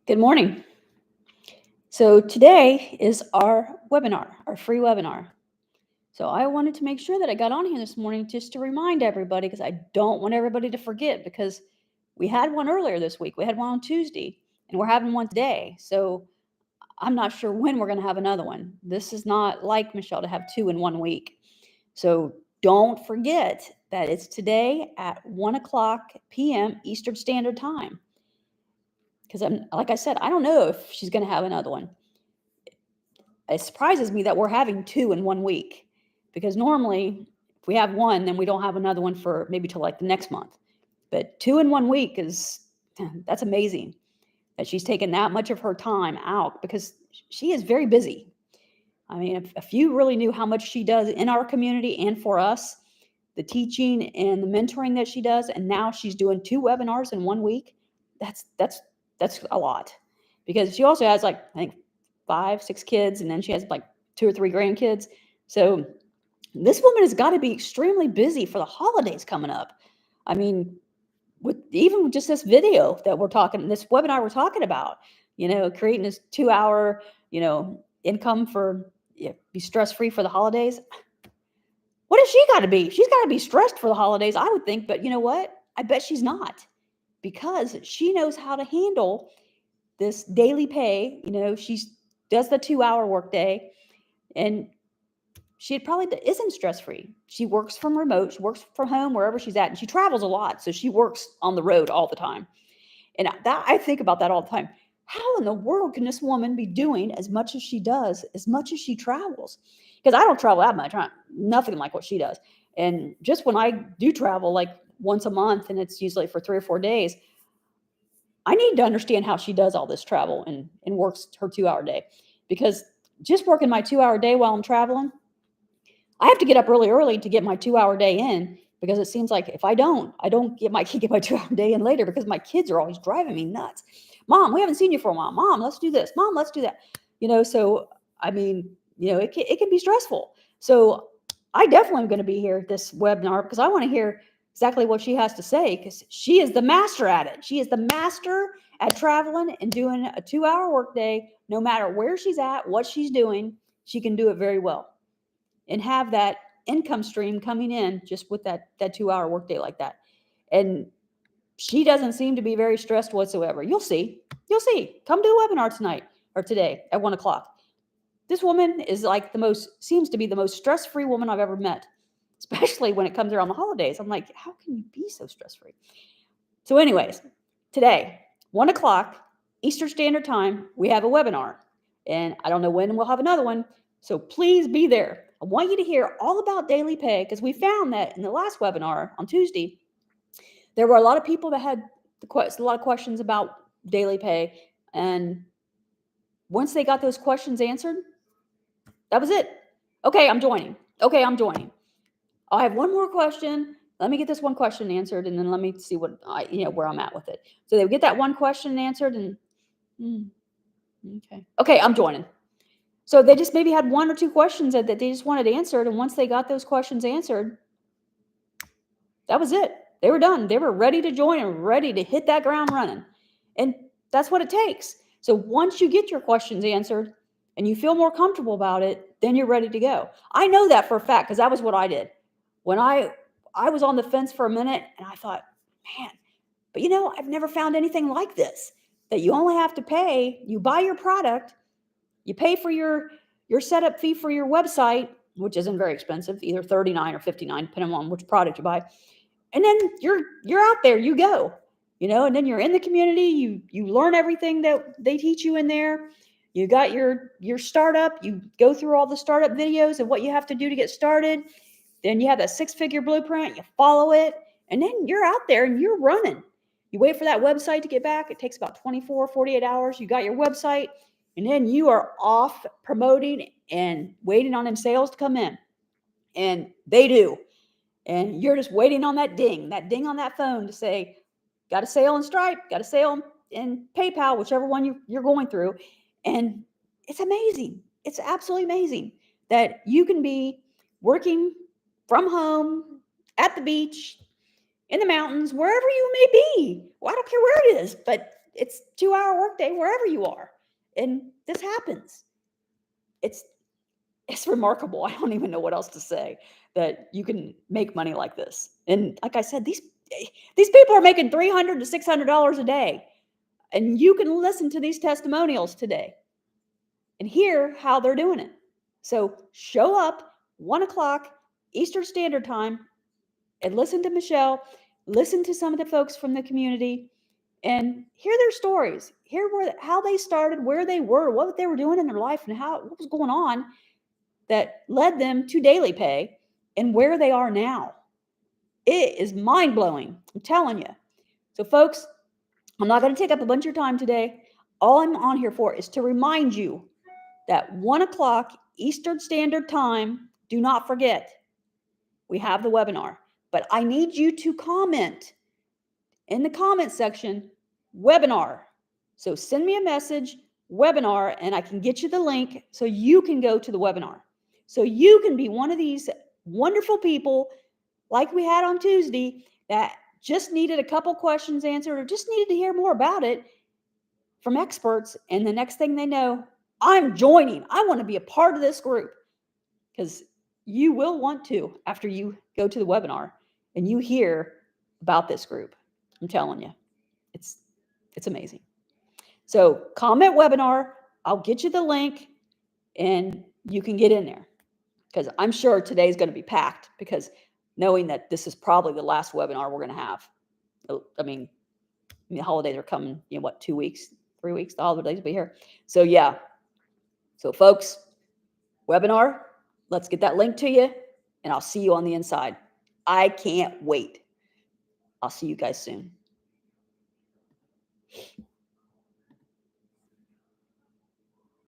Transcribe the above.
Good morning. So today is our webinar, our free webinar. So I wanted to make sure that I got on here this morning just to remind everybody because I don't want everybody to forget because we had one earlier this week. We had one on Tuesday and we're having one today. So I'm not sure when we're going to have another one. This is not like Michelle to have two in 1 week. So don't forget that it's today at 1 o'clock p.m. Eastern Standard Time. Because like I said, I don't know if she's going to have another one. It surprises me that we're having two in 1 week because normally if we have one, then we don't have another one for maybe till like the next month. But two in 1 week that's amazing that she's taken that much of her time out because she is very busy. I mean, if you really knew how much she does in our community and for us, the teaching and the mentoring that she does, and now she's doing two webinars in 1 week, that's a lot because she also has like, I think 5, 6 kids, and then she has like 2 or 3 grandkids. So this woman has got to be extremely busy for the holidays coming up. I mean, with even just this video that this webinar we're talking about, creating this 2-hour, income for be stress free for the holidays. What has she got to be? She's got to be stressed for the holidays, I would think. But you know what? I bet she's not because she knows how to handle this daily pay. She does the 2-hour workday, and she probably isn't stress free. She works from remote. She works from home wherever she's at, and she travels a lot, so she works on the road all the time. And I think about that all the time. How in the world can this woman be doing as much as she does, as much as she travels? Because I don't travel that much, nothing like what she does. And just when I do travel, like once a month, and it's usually for 3 or 4 days, I need to understand how she does all this travel and works her 2-hour day. Because just working my 2-hour day while I'm traveling, I have to get up really early to get my 2-hour day in because it seems like if I don't get my 2-hour day in later because my kids are always driving me nuts. Mom, we haven't seen you for a while. Mom, let's do this. Mom, let's do that. So I mean, it can be stressful. So I definitely am going to be here at this webinar because I want to hear exactly what she has to say because she is the master at it. She is the master at traveling and doing a 2-hour workday. No matter where she's at, what she's doing, she can do it very well and have that income stream coming in just with that 2-hour workday like that. And she doesn't seem to be very stressed whatsoever. You'll see. Come to the webinar tonight or today at 1 o'clock. This woman is like seems to be the most stress-free woman I've ever met, especially when it comes around the holidays. I'm like, how can you be so stress-free? So anyways, today, 1 o'clock Eastern Standard Time, we have a webinar. And I don't know when we'll have another one. So please be there. I want you to hear all about daily pay because we found that in the last webinar on Tuesday, there were a lot of people that had a lot of questions about daily pay. And once they got those questions answered, that was it. Okay, I'm joining. I have one more question. Let me get this one question answered, and then let me see where I'm at with it. So they would get that one question answered, and okay, I'm joining. So they just maybe had 1 or 2 questions that they just wanted answered, and once they got those questions answered, that was it. They were done. They were ready to join and ready to hit that ground running, and that's what it takes. So once you get your questions answered and you feel more comfortable about it, then you're ready to go. I know that for a fact because that was what I did. When I was on the fence for a minute, and I thought, man, but I've never found anything like this, that you only have to pay, you buy your product, you pay for your setup fee for your website, which isn't very expensive, either $39 or $59, depending on which product you buy. And then you're out there, you go, and then you're in the community, you learn everything that they teach you in there. You got your startup, you go through all the startup videos and what you have to do to get started. Then you have that 6-figure blueprint, you follow it, and then you're out there and you're running. You wait for that website to get back. It takes about 24, 48 hours. You got your website, and then you are off promoting and waiting on them sales to come in. And they do. And you're just waiting on that ding on that phone to say, got a sale in Stripe, got a sale in PayPal, whichever one you're going through. And it's amazing. It's absolutely amazing that you can be working from home, at the beach, in the mountains, wherever you may be. Well, I don't care where it is, but it's 2-hour workday wherever you are. And this happens. It's remarkable. I don't even know what else to say, that you can make money like this. And like I said, these people are making $300 to $600 a day. And you can listen to these testimonials today and hear how they're doing it. So show up 1 o'clock Eastern Standard Time and listen to Michelle, listen to some of the folks from the community, and hear their stories. Hear how they started, where they were, what they were doing in their life, and what was going on that led them to Daily Pay and where they are now. It is mind-blowing, I'm telling you. So folks, I'm not going to take up a bunch of your time today. All I'm on here for is to remind you that 1 o'clock Eastern Standard Time, do not forget, we have the webinar. But I need you to comment in the comment section, webinar. So send me a message, webinar, and I can get you the link so you can go to the webinar. So you can be one of these wonderful people like we had on Tuesday that just needed a couple questions answered or just needed to hear more about it from experts. And the next thing they know, I'm joining. I want to be a part of this group, because you will want to after you go to the webinar and you hear about this group. I'm telling you, it's amazing. So comment webinar, I'll get you the link and you can get in there, because I'm sure today's going to be packed, because knowing that this is probably the last webinar we're going to have. I mean, the holidays are coming, 2 weeks, 3 weeks, the holidays will be here. So yeah. So folks, webinar, let's get that link to you, and I'll see you on the inside. I can't wait. I'll see you guys soon.